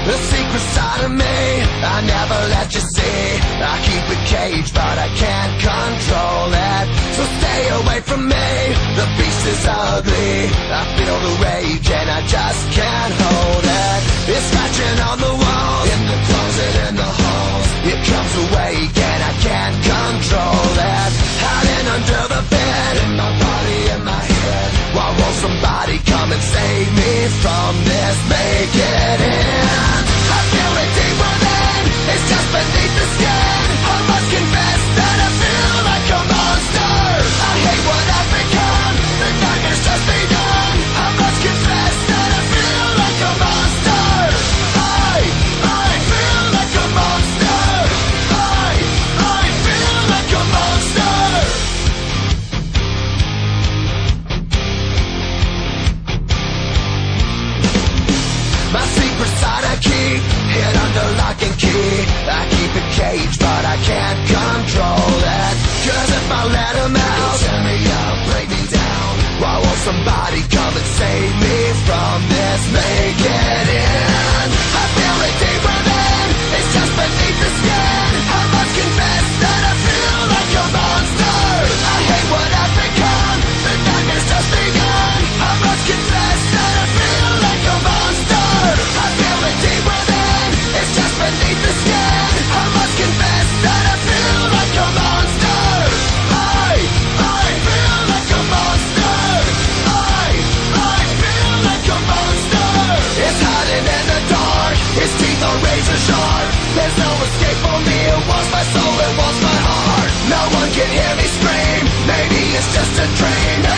The secret side of me I never let you see. I keep it caged but I can't control it. So stay away from me, the beast is ugly. I feel the rage and I just can't hold it. It's scratching on the walls, in the closet, in the halls. It comes awake and I can't control it. Hiding under the bed, in my body, in my head. Why won't somebody come and save me from this? Make it end. I feel it deep within, it's just beneath the skin. I must confess that I feel like a monster. I hate what I've become, the nightmare's just begun. I must confess that I feel like a monster. I feel like a monster. I feel like a monster. My secret side I keep hid under lock and key. I keep it caged but I can't control it. Cause if I let him out, he'll tear me up, break me down. Why won't somebody come and save me from this? Make it end. I feel it deep within, it's just beneath the skin. I must confess that I feel like a monster. I hate what I've become, the nightmare's just begun. I must confess that I feel like a monster. I feel it deep within, it's just beneath the skin. I must confess that I feel like a monster. I feel like a monster. I feel like a monster. It's hiding in the dark, its teeth are razor sharp. There's no escape for me, it wants my soul, it wants my heart. No one can hear me scream, maybe it's just a dream.